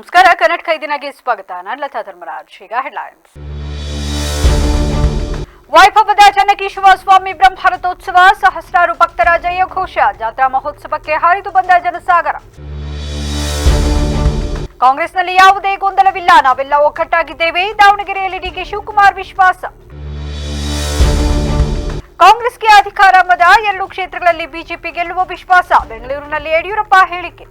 ನಮಸ್ಕಾರ. ಕರ್ನಾಟಕ ದಿನಕ್ಕೆ ಸ್ವಾಗತ. ನಾನು ಲತಾ ಧರ್ಮರಾಜ್. ಈಗ ಹೆಡ್ಲೈನ್ಸ್. ವೈಭವದ ಚನ್ನಕೇಶವ ಸ್ವಾಮಿ ಬ್ರಹ್ಮರಥೋತ್ಸವ, ಸಹಸ್ರಾರು ಭಕ್ತರ ಜಯಘೋಷ, ಜಾತ್ರಾ ಮಹೋತ್ಸವಕ್ಕೆ ಹರಿದು ಬಂದ ಜನಸಾಗರ. ಕಾಂಗ್ರೆಸ್ನಲ್ಲಿ ಯಾವುದೇ ಗೊಂದಲವಿಲ್ಲ, ನಾವೆಲ್ಲ ಒಗ್ಗಟ್ಟಾಗಿದ್ದೇವೆ, ದಾವಣಗೆರೆಯಲ್ಲಿ ಡಿಕೆ ಶಿವಕುಮಾರ್ ವಿಶ್ವಾಸ. ಕಾಂಗ್ರೆಸ್ಗೆ ಅಧಿಕಾರ ಮದ, 2 ಕ್ಷೇತ್ರಗಳಲ್ಲಿ ಬಿಜೆಪಿ ಗೆಲ್ಲುವ ವಿಶ್ವಾಸ, ಬೆಂಗಳೂರಿನಲ್ಲಿ ಯಡಿಯೂರಪ್ಪ ಹೇಳಿಕೆ.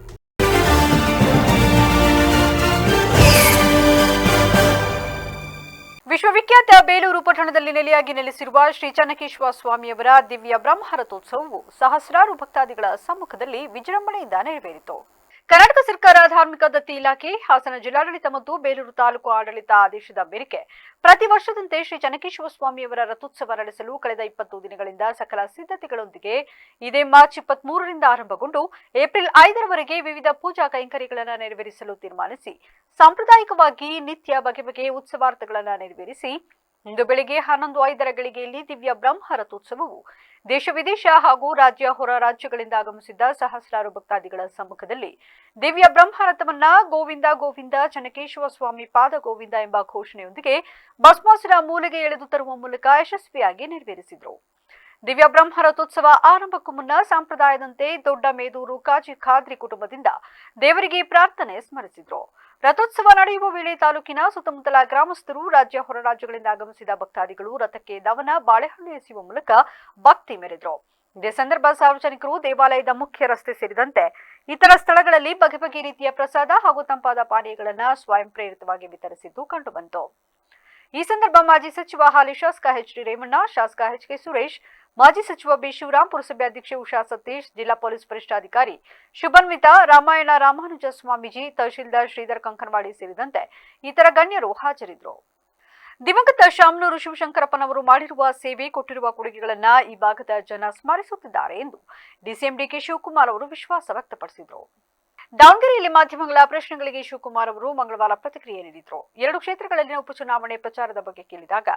ವಿಶ್ವವಿಖ್ಯಾತ ಬೇಲೂರು ಪಟ್ಟಣದಲ್ಲಿ ನೆಲೆಸಿರುವ ಶ್ರೀ ಚನ್ನಕೇಶವ ಸ್ವಾಮಿಯವರ ದಿವ್ಯ ಬ್ರಹ್ಮರಥೋತ್ಸವವು ಸಹಸ್ರಾರು ಭಕ್ತಾದಿಗಳ ಸಮ್ಮುಖದಲ್ಲಿ ವಿಜೃಂಭಣೆಯಿಂದ ನೆರವೇರಿತು. ಕರ್ನಾಟಕ ಸರ್ಕಾರ ಧಾರ್ಮಿಕ ದತ್ತಿ ಇಲಾಖೆ, ಹಾಸನ ಜಿಲ್ಲಾಡಳಿತ ಮತ್ತು ಬೇಲೂರು ತಾಲೂಕು ಆಡಳಿತ ಆದೇಶದ ಮೇರೆಗೆ ಪ್ರತಿ ವರ್ಷದಂತೆ ಶ್ರೀ ಚನ್ನಕೇಶವ ಸ್ವಾಮಿಯವರ ರಥೋತ್ಸವ ನಡೆಸಲು ಕಳೆದ 20 ದಿನಗಳಿಂದ ಸಕಲ ಸಿದ್ಧತೆಗಳೊಂದಿಗೆ ಇದೇ ಮಾರ್ಚ್ 23ರಿಂದ ಆರಂಭಗೊಂಡು ಏಪ್ರಿಲ್ 5ರವರೆಗೆ ವಿವಿಧ ಪೂಜಾ ಕೈಂಕರ್ಯಗಳನ್ನು ನೆರವೇರಿಸಲು ತೀರ್ಮಾನಿಸಿ ಸಾಂಪ್ರದಾಯಿಕವಾಗಿ ನಿತ್ಯ ಬಗೆ ಬಗೆಯ ಉತ್ಸವಾರ್ಥಗಳನ್ನು ನೆರವೇರಿಸಿ ಇಂದು ಬೆಳಗ್ಗೆ 11:05 ಗಳಿಗೆಯಲ್ಲಿ ದಿವ್ಯ ಬ್ರಹ್ಮ ರಥೋತ್ಸವವು ದೇಶ ವಿದೇಶ ಹಾಗೂ ರಾಜ್ಯ ಹೊರ ರಾಜ್ಯಗಳಿಂದ ಆಗಮಿಸಿದ್ದ ಸಹಸ್ರಾರು ಭಕ್ತಾದಿಗಳ ಸಮ್ಮುಖದಲ್ಲಿ ದಿವ್ಯ ಬ್ರಹ್ಮರಥವನ್ನ ಗೋವಿಂದ ಗೋವಿಂದ ಚನ್ನಕೇಶವ ಸ್ವಾಮಿ ಪಾದ ಗೋವಿಂದ ಎಂಬ ಘೋಷಣೆಯೊಂದಿಗೆ ಭಸ್ಮಾಸುರ ಮೂಲೆಗೆ ಎಳೆದು ತರುವ ಮೂಲಕ ಯಶಸ್ವಿಯಾಗಿ ನೆರವೇರಿಸಿದರು. ದಿವ್ಯ ಬ್ರಹ್ಮ ರಥೋತ್ಸವ ಆರಂಭಕ್ಕೂ ಮುನ್ನ ಸಂಪ್ರದಾಯದಂತೆ ದೊಡ್ಡ ಮೇದೂರು ಕಾಜಿ ಖಾದ್ರಿ ಕುಟುಂಬದಿಂದ ದೇವರಿಗೆ ಪ್ರಾರ್ಥನೆ ಸ್ಮರಿಸಿದ್ರು. ರಥೋತ್ಸವ ನಡೆಯುವ ವೇಳೆ ತಾಲೂಕಿನ ಸುತ್ತಮುತ್ತಲ ಗ್ರಾಮಸ್ಥರು, ರಾಜ್ಯ ಹೊರ ರಾಜ್ಯಗಳಿಂದ ಆಗಮಿಸಿದ ಭಕ್ತಾದಿಗಳು ರಥಕ್ಕೆ ದವನ, ಬಾಳೆಹಣ್ಣು ಎಸೆಯುವ ಮೂಲಕ ಭಕ್ತಿ ಮೆರೆದರು. ಇದೇ ಸಂದರ್ಭ ಸಾರ್ವಜನಿಕರು ದೇವಾಲಯದ ಮುಖ್ಯ ರಸ್ತೆ ಸೇರಿದಂತೆ ಇತರ ಸ್ಥಳಗಳಲ್ಲಿ ಬಗೆ ಬಗೆ ರೀತಿಯ ಪ್ರಸಾದ ಹಾಗೂ ತಂಪಾದ ಪಾನೀಯಗಳನ್ನು ಸ್ವಯಂ ಪ್ರೇರಿತವಾಗಿ ವಿತರಿಸಿದ್ದು ಕಂಡುಬಂತು. ಈ ಸಂದರ್ಭ ಮಾಜಿ ಸಚಿವ ಹಾಲಿ ಶಾಸಕ ಎಚ್.ಡಿ. ರೇವಣ್ಣ, ಶಾಸಕ ಎಚ್.ಕೆ. ಸುರೇಶ್, ಮಾಜಿ ಸಚಿವ ಬಿ. ಶಿವರಾಮ್, ಪುರಸಭೆ ಅಧ್ಯಕ್ಷೆ ಉಷಾ ಸತೀಶ್, ಜಿಲ್ಲಾ ಪೊಲೀಸ್ ವರಿಷ್ಠಾಧಿಕಾರಿ ಶುಭನ್ವಿತಾ, ರಾಮಾಯಣ ರಾಮಾನುಜ ಸ್ವಾಮೀಜಿ, ತಹಶೀಲ್ದಾರ್ ಶ್ರೀಧರ್ ಕಂಕನವಾಡಿ ಸೇರಿದಂತೆ ಇತರ ಗಣ್ಯರು ಹಾಜರಿದ್ದರು. ದಿವಂಗತ ಶಾಮನೂರು ಶಿವಶಂಕರಪ್ಪನವರು ಮಾಡಿರುವ ಸೇವೆ, ಕೊಟ್ಟಿರುವ ಕೊಡುಗೆಗಳನ್ನು ಈ ಭಾಗದ ಜನ ಸ್ಮರಿಸುತ್ತಿದ್ದಾರೆ ಎಂದು ಡಿಸಿಎಂ ಡಿಕೆ ಶಿವಕುಮಾರ್ ಅವರು ವಿಶ್ವಾಸ ವ್ಯಕ್ತಪಡಿಸಿದರು. ದಾವಣಗೆರೆಯಲ್ಲಿ ಮಾಧ್ಯಮಗಳ ಪ್ರಶ್ನೆಗಳಿಗೆ ಶಿವಕುಮಾರ್ ಅವರು ಮಂಗಳವಾರ ಪ್ರತಿಕ್ರಿಯೆ ನೀಡಿದರು. 2 ಕ್ಷೇತ್ರಗಳಲ್ಲಿನ ಉಪಚುನಾವಣೆ ಪ್ರಚಾರದ ಬಗ್ಗೆ ಕೇಳಿದಾಗ,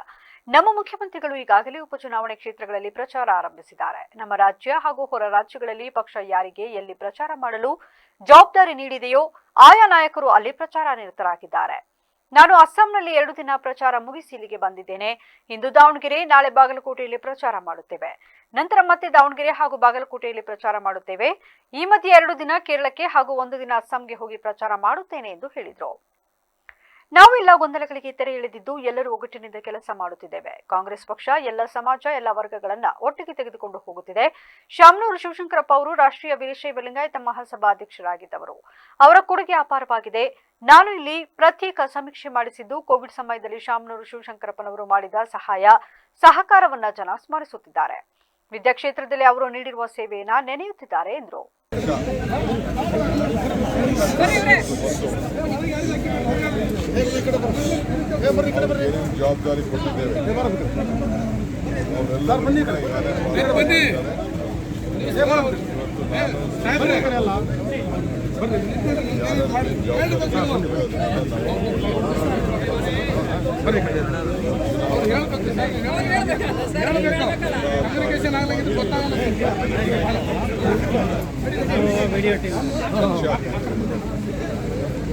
ನಮ್ಮ ಮುಖ್ಯಮಂತ್ರಿಗಳು ಈಗಾಗಲೇ ಉಪಚುನಾವಣೆ ಕ್ಷೇತ್ರಗಳಲ್ಲಿ ಪ್ರಚಾರ ಆರಂಭಿಸಿದ್ದಾರೆ. ನಮ್ಮ ರಾಜ್ಯ ಹಾಗೂ ಹೊರ ರಾಜ್ಯಗಳಲ್ಲಿ ಪಕ್ಷ ಯಾರಿಗೆ ಎಲ್ಲಿ ಪ್ರಚಾರ ಮಾಡಲು ಜವಾಬ್ದಾರಿ ನೀಡಿದೆಯೋ ಆಯಾ ನಾಯಕರು ಅಲ್ಲಿ ಪ್ರಚಾರ ನಿರತರಾಗಿದ್ದಾರೆ. ನಾನು ಅಸ್ಸಾಂನಲ್ಲಿ 2 ದಿನ ಪ್ರಚಾರ ಮುಗಿಸಿ ಇಲ್ಲಿಗೆ ಬಂದಿದ್ದೇನೆ. ಇಂದು ದಾವಣಗೆರೆ, ನಾಳೆ ಬಾಗಲಕೋಟೆಯಲ್ಲಿ ಪ್ರಚಾರ ಮಾಡುತ್ತೇವೆ. ನಂತರ ಮತ್ತೆ ದಾವಣಗೆರೆ ಹಾಗೂ ಬಾಗಲಕೋಟೆಯಲ್ಲಿ ಪ್ರಚಾರ ಮಾಡುತ್ತೇವೆ. ಈ ಮಧ್ಯೆ 2 ದಿನ ಕೇರಳಕ್ಕೆ ಹಾಗೂ 1 ದಿನ ಅಸ್ಸಾಂಗೆ ಹೋಗಿ ಪ್ರಚಾರ ಮಾಡುತ್ತೇನೆ ಎಂದು ಹೇಳಿದರು. ನಾವೆಲ್ಲ ಗೊಂದಲಗಳಿಗೆ ತೆರೆ ಎಳೆದಿದ್ದು ಎಲ್ಲರೂ ಒಗ್ಗಟ್ಟಿನಿಂದ ಕೆಲಸ ಮಾಡುತ್ತಿದ್ದೇವೆ. ಕಾಂಗ್ರೆಸ್ ಪಕ್ಷ ಎಲ್ಲ ಸಮಾಜ, ಎಲ್ಲ ವರ್ಗಗಳನ್ನ ಒಟ್ಟಿಗೆ ತೆಗೆದುಕೊಂಡು ಹೋಗುತ್ತಿದೆ. ಶಾಮನೂರು ಶಿವಶಂಕರಪ್ಪ ಅವರು ರಾಷ್ಟ್ರೀಯ ವೀರಶೈವ ಲಿಂಗಾಯತ ಮಹಾಸಭಾ ಅಧ್ಯಕ್ಷರಾಗಿದ್ದವರು. ಅವರ ಕೊಡುಗೆ ಅಪಾರವಾಗಿದೆ. ನಾನು ಇಲ್ಲಿ ಪ್ರತ್ಯೇಕ ಸಮೀಕ್ಷೆ ಮಾಡಿಸಿದ್ದು, ಕೋವಿಡ್ ಸಮಯದಲ್ಲಿ ಶಾಮನೂರು ಶಿವಶಂಕರಪ್ಪನವರು ಮಾಡಿದ ಸಹಕಾರವನ್ನ ಜನ ಸ್ಮರಿಸುತ್ತಿದ್ದಾರೆ. ವಿದ್ಯಾಕ್ಷೇತ್ರದಲ್ಲಿ ಅವರು ನೀಡಿರುವ ಸೇವೆಯನ್ನ ನೆನೆಯುತ್ತಿದ್ದಾರೆ ಎಂದರು. ಜವಾಬ್ದಾರಿ ಕೊಟ್ಟಿದ್ದೇವೆ.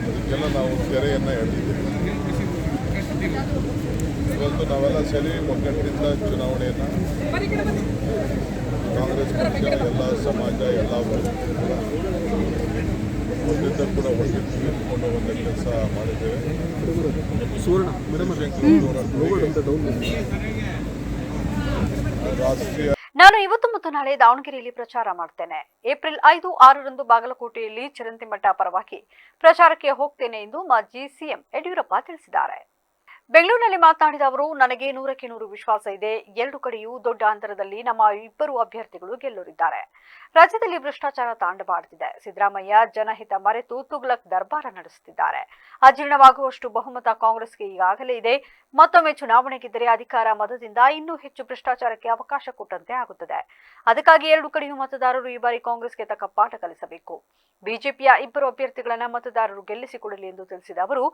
ಇದಕ್ಕೆಲ್ಲ ನಾವು ತೆರೆಯನ್ನು ಎಳೆದಿದ್ದೇವೆ. ಇವತ್ತು ನಾವೆಲ್ಲ ಸೇರಿ ಒಗ್ಗಟ್ಟಿನಿಂದ ಚುನಾವಣೆಯನ್ನು ಕಾಂಗ್ರೆಸ್ ಪಕ್ಷ, ಎಲ್ಲ ಸಮಾಜ, ಎಲ್ಲ ಒಟ್ಟಿದ್ದ ಕೂಡ ಒಟ್ಟಿಗೆ ತೆಗೆದುಕೊಂಡು ಬಂದ ಕೆಲಸ ಮಾಡಿದ್ದೇವೆ. ರಾಷ್ಟ್ರೀಯ ನಾನು ಇವತ್ತು ಮತ್ತು ನಾಳೆ ದಾವಣಗೆರೆಯಲ್ಲಿ ಪ್ರಚಾರ ಮಾಡ್ತೇನೆ. ಏಪ್ರಿಲ್ 5, 6ರಂದು ಬಾಗಲಕೋಟೆಯಲ್ಲಿ ಚಿರಂತಿಮಠ ಪರವಾಗಿ ಪ್ರಚಾರಕ್ಕೆ ಹೋಗ್ತೇನೆ ಎಂದು ಮಾಜಿ ಸಿಎಂ ಯಡಿಯೂರಪ್ಪ ತಿಳಿಸಿದ್ದಾರೆ. ಬೆಂಗಳೂರಿನಲ್ಲಿ ಮಾತನಾಡಿದ ಅವರು, ನನಗೆ 100ಕ್ಕೆ 100 ವಿಶ್ವಾಸ ಇದೆ. 2 ಕಡೆಯೂ ದೊಡ್ಡ ಅಂತರದಲ್ಲಿ ನಮ್ಮ 2 ಅಭ್ಯರ್ಥಿಗಳು ಗೆಲ್ಲುತ್ತಿದ್ದಾರೆ. ರಾಜ್ಯದಲ್ಲಿ ಭ್ರಷ್ಟಾಚಾರ ತಾಂಡವಾಡುತ್ತಿದೆ. ಸಿದ್ದರಾಮಯ್ಯ ಜನಹಿತ ಮರೆತು ತುಗ್ಲಕ್ ದರ್ಬಾರ ನಡೆಸುತ್ತಿದ್ದಾರೆ. ಅಜೀರ್ಣವಾಗುವಷ್ಟು ಬಹುಮತ ಕಾಂಗ್ರೆಸ್ಗೆ ಈಗಾಗಲೇ ಇದೆ. ಮತ್ತೊಮ್ಮೆ ಚುನಾವಣೆ ಗೆದ್ದರೆ ಅಧಿಕಾರ ಮತದಿಂದ ಇನ್ನೂ ಹೆಚ್ಚು ಭ್ರಷ್ಟಾಚಾರಕ್ಕೆ ಅವಕಾಶ ಕೊಟ್ಟಂತೆ ಆಗುತ್ತದೆ. ಅದಕ್ಕಾಗಿ 2 ಕಡೆಯೂ ಮತದಾರರು ಈ ಬಾರಿ ಕಾಂಗ್ರೆಸ್ಗೆ ತಕ್ಕ ಪಾಠ ಕಲಿಸಬೇಕು. ಬಿಜೆಪಿಯ 2 ಅಭ್ಯರ್ಥಿಗಳನ್ನ ಮತದಾರರು ಗೆಲ್ಲಿಸಿಕೊಡಲಿ ಎಂದು ತಿಳಿಸಿದ ಅವರು,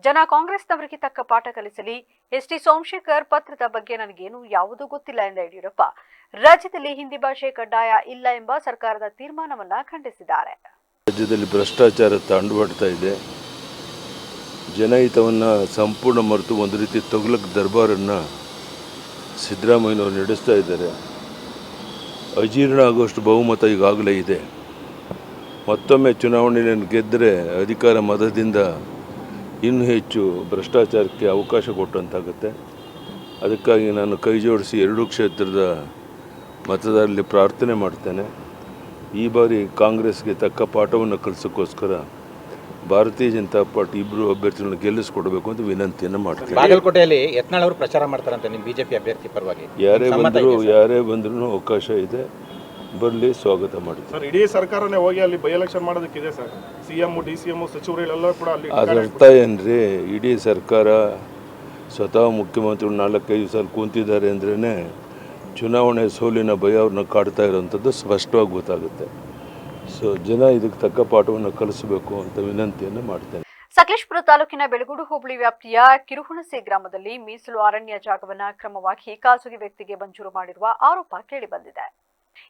ಜನ ಕಾಂಗ್ರೆಸ್ನವರಿಗೆ ತಕ್ಕ ಪಾಠ ಕಲಿಸಲಿ. ಎಸ್.ಟಿ. ಸೋಮಶೇಖರ್ ಪತ್ರದ ಬಗ್ಗೆ ನನಗೇನು ಯಾವುದೂ ಗೊತ್ತಿಲ್ಲ ಎಂದ ಯಡಿಯೂರಪ್ಪ, ರಾಜ್ಯದಲ್ಲಿ ಹಿಂದಿ ಭಾಷೆ ಕಡ್ಡಾಯ ಇಲ್ಲ ಎಂಬ ಸರ್ಕಾರದ ತೀರ್ಮಾನವನ್ನ ಖಂಡಿಸಿದ್ದಾರೆ. ರಾಜ್ಯದಲ್ಲಿ ಭ್ರಷ್ಟಾಚಾರ ತಾಂಡವಾಡ್ತಾ ಇದೆ. ಜನಹಿತವನ್ನು ಸಂಪೂರ್ಣ ಮರೆತು ಒಂದು ರೀತಿ ತೊಗಲಕ್ ದರ್ಬಾರನ್ನು ಸಿದ್ದರಾಮಯ್ಯನವರು ನಡೆಸ್ತಾ ಇದ್ದಾರೆ. ಅಜೀರ್ಣ ಆಗುವಷ್ಟು ಬಹುಮತ ಈಗಾಗಲೇ ಇದೆ. ಮತ್ತೊಮ್ಮೆ ಚುನಾವಣೆಯನ್ನು ಗೆದ್ದರೆ ಅಧಿಕಾರ ಮದದಿಂದ ಇನ್ನೂ ಹೆಚ್ಚು ಭ್ರಷ್ಟಾಚಾರಕ್ಕೆ ಅವಕಾಶ ಕೊಟ್ಟಂತಾಗುತ್ತೆ. ಅದಕ್ಕಾಗಿ ನಾನು ಕೈ ಜೋಡಿಸಿ ಎರಡೂ ಕ್ಷೇತ್ರದ ಮತದಾರರಲ್ಲಿ ಪ್ರಾರ್ಥನೆ ಮಾಡ್ತೇನೆ. ಈ ಬಾರಿ ಕಾಂಗ್ರೆಸ್ಗೆ ತಕ್ಕ ಪಾಠವನ್ನು ಕಲಿಸೋಕ್ಕೋಸ್ಕರ ಭಾರತೀಯ ಜನತಾ ಪಾರ್ಟಿ ಇಬ್ಬರು ಅಭ್ಯರ್ಥಿಗಳನ್ನು ಗೆಲ್ಲಿಸ್ಕೊಡ್ಬೇಕು ಅಂತ ವಿನಂತಿಯನ್ನು ಮಾಡ್ತೇನೆ. ಬಾಗಲಕೋಟೆಯಲ್ಲಿ ಯತ್ನಾಳ್ ಅವರು ಪ್ರಚಾರ ಮಾಡ್ತಾರಂತೆ ನಿಮ್ಮ ಬಿಜೆಪಿ ಅಭ್ಯರ್ಥಿ ಪರವಾಗಿ. ಯಾರೇ ಬಂದರೂ ಅವಕಾಶ ಇದೆ, ಬರಲಿ, ಸ್ವಾಗತ ಮಾಡಿ. ಸರ್, ಇಡೀ ಸರ್ಕಾರನೇ ಹೋಗಿ ಅಲ್ಲಿ ಬೈ ಎಲೆಕ್ಷನ್ ಮಾಡೋದಕ್ಕಿದೆ ಸರ್. CM, DCM ಸಚಿವರೆಲ್ಲ ಕೂಡ ಅಲ್ಲಿ. ಅದರ ಅರ್ಥ ಏನ್ರಿ? ಇಡೀ ಸರ್ಕಾರ ಸ್ವತಃ ಮುಖ್ಯಮಂತ್ರಿಗಳು 4-5 ಸಲ ಕೂತಿದ್ದಾರೆ ಅಂದ್ರೇ ಚುನಾವಣೆ ಸೋಲಿನ ಭಯ ಅವ್ರನ್ನ ಕಾಡ್ತಾ ಇರೋವಂಥದ್ದು ಸ್ಪಷ್ಟವಾಗಿ ಗೊತ್ತಾಗುತ್ತೆ. ಸೊ ಜನ ಇದಕ್ಕೆ ತಕ್ಕ ಪಾಠವನ್ನು ಕಲಿಸಬೇಕು ಅಂತ ವಿನಂತಿಯನ್ನು ಮಾಡ್ತೇನೆ. ಸಕಲೇಶಪುರ ತಾಲೂಕಿನ ಬೆಳಗೋಡು ಹೋಬಳಿ ವ್ಯಾಪ್ತಿಯ ಕಿರುಹುಣಸೆ ಗ್ರಾಮದಲ್ಲಿ ಮೀಸಲು ಅರಣ್ಯ ಜಾಗವನ್ನು ಅಕ್ರಮವಾಗಿ ಖಾಸಗಿ ವ್ಯಕ್ತಿಗೆ ಮಂಜೂರು ಮಾಡಿರುವ ಆರೋಪ ಕೇಳಿಬಂದಿದೆ.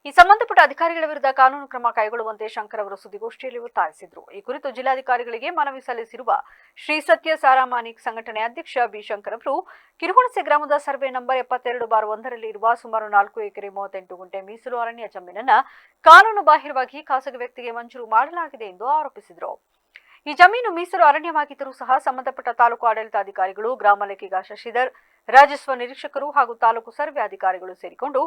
ಈ ಸಂಬಂಧಪಟ್ಟ ಅಧಿಕಾರಿಗಳ ವಿರುದ್ಧ ಕಾನೂನು ಕ್ರಮ ಕೈಗೊಳ್ಳುವಂತೆ ಶಂಕರ್ ಅವರು ಸುದ್ದಿಗೋಷ್ಠಿಯಲ್ಲಿ ಒತ್ತಾಯಿಸಿದರು. ಈ ಕುರಿತು ಜಿಲ್ಲಾಧಿಕಾರಿಗಳಿಗೆ ಮನವಿ ಸಲ್ಲಿಸಿರುವ ಶ್ರೀ ಸತ್ಯ ಸಾರಾಮಾನಿಕ್ ಸಂಘಟನೆ ಅಧ್ಯಕ್ಷ ಬಿ ಶಂಕರ್ ಅವರು ಕಿರುಹುಣಸೆ ಗ್ರಾಮದ ಸರ್ವೆ ನಂಬರ್ 72/1ರಲ್ಲಿ ಇರುವ ಸುಮಾರು 4 ಎಕರೆ 38 ಗುಂಟೆ ಮೀಸಲು ಅರಣ್ಯ ಜಮೀನನ್ನ ಕಾನೂನು ಬಾಹಿರವಾಗಿ ಖಾಸಗಿ ವ್ಯಕ್ತಿಗೆ ಮಂಜೂರು ಮಾಡಲಾಗಿದೆ ಎಂದು ಆರೋಪಿಸಿದರು. ಈ ಜಮೀನು ಮೀಸಲು ಅರಣ್ಯವಾಗಿದ್ದರೂ ಸಹ ಸಂಬಂಧಪಟ್ಟ ತಾಲೂಕು ಆಡಳಿತಾಧಿಕಾರಿಗಳು, ಗ್ರಾಮ ಲೆಕ್ಕಿಗ ಶಶಿಧರ್, ರಾಜಸ್ವ ನಿರೀಕ್ಷಕರು ಹಾಗೂ ತಾಲೂಕು ಸರ್ವೆ ಅಧಿಕಾರಿಗಳು ಸೇರಿಕೊಂಡು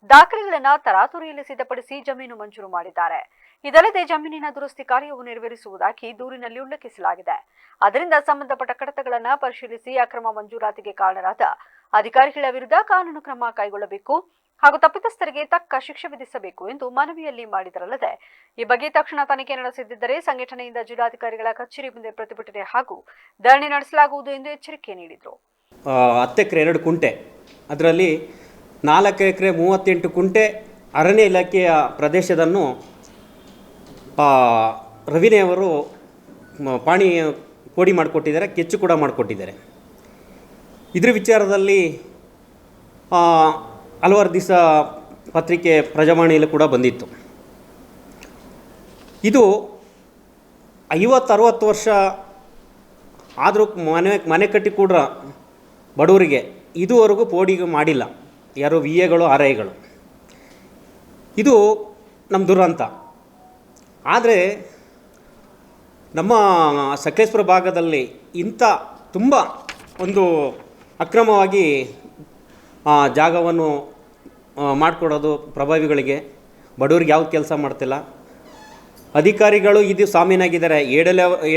ದಾಖಲೆಗಳನ್ನು ತರಾತುರಿಯಲ್ಲಿ ಸಿದ್ಧಪಡಿಸಿ ಜಮೀನು ಮಂಜೂರು ಮಾಡಿದ್ದಾರೆ. ಇದಲ್ಲದೆ ಜಮೀನಿನ ದುರಸ್ತಿ ಕಾರ್ಯವು ನೆರವೇರಿಸುವುದಾಗಿ ದೂರಿನಲ್ಲಿ ಉಲ್ಲೇಖಿಸಲಾಗಿದೆ. ಅದರಿಂದ ಸಂಬಂಧಪಟ್ಟ ಕಡತಗಳನ್ನು ಪರಿಶೀಲಿಸಿ ಅಕ್ರಮ ಮಂಜೂರಾತಿಗೆ ಕಾರಣರಾದ ಅಧಿಕಾರಿಗಳ ವಿರುದ್ಧ ಕಾನೂನು ಕ್ರಮ ಕೈಗೊಳ್ಳಬೇಕು ಹಾಗೂ ತಪ್ಪಿತಸ್ಥರಿಗೆ ತಕ್ಕ ಶಿಕ್ಷೆ ವಿಧಿಸಬೇಕು ಎಂದು ಮನವಿಯಲ್ಲಿ ಮಾಡಿದರಲ್ಲದೆ ಈ ಬಗ್ಗೆ ತಕ್ಷಣ ತನಿಖೆ ನಡೆಸದಿದ್ದರೆ ಸಂಘಟನೆಯಿಂದ ಜಿಲ್ಲಾಧಿಕಾರಿಗಳ ಕಚೇರಿ ಮುಂದೆ ಪ್ರತಿಭಟನೆ ಹಾಗೂ ಧರಣಿ ನಡೆಸಲಾಗುವುದು ಎಂದು ಎಚ್ಚರಿಕೆ ನೀಡಿದರು. 10 ಎಕರೆ 2 ಕುಂಟೆ, ಅದರಲ್ಲಿ 4 ಎಕರೆ 38 ಕುಂಟೆ ಅರಣ್ಯ ಇಲಾಖೆಯ ಪ್ರದೇಶದನ್ನು ರವಿನೆಯವರು ಪಾಣಿ ಕೋಡಿ ಮಾಡಿಕೊಟ್ಟಿದ್ದಾರೆ, ಕೆಚ್ಚು ಕೂಡ ಮಾಡಿಕೊಟ್ಟಿದ್ದಾರೆ. ಇದ್ರ ವಿಚಾರದಲ್ಲಿ ಹಲವಾರು ದಿವಸ ಪತ್ರಿಕೆ ಪ್ರಜಾವಾಣಿಯಲ್ಲಿ ಕೂಡ ಬಂದಿತ್ತು. ಇದು 50-60 ವರ್ಷ ಆದರೂ ಮನೆ ಕಟ್ಟಿ ಕೂಡ ಬಡವರಿಗೆ ಇದುವರೆಗೂ ಪೋಡಿಗೆ ಮಾಡಿಲ್ಲ ಯಾರು VAಗಳು RIಗಳು. ಇದು ನಮ್ಮ ದುರಂತ. ಆದರೆ ನಮ್ಮ ಸಕಲೇಶಪುರ ಭಾಗದಲ್ಲಿ ಇಂಥ ತುಂಬ ಒಂದು ಅಕ್ರಮವಾಗಿ ಜಾಗವನ್ನು ಮಾಡಿಕೊಡೋದು ಪ್ರಭಾವಿಗಳಿಗೆ, ಬಡವರಿಗೆ ಯಾವ್ದು ಕೆಲಸ ಮಾಡ್ತಿಲ್ಲ. ಅಧಿಕಾರಿಗಳು ಇದು ಸಾಮೀನಾಗಿದ್ದಾರೆ,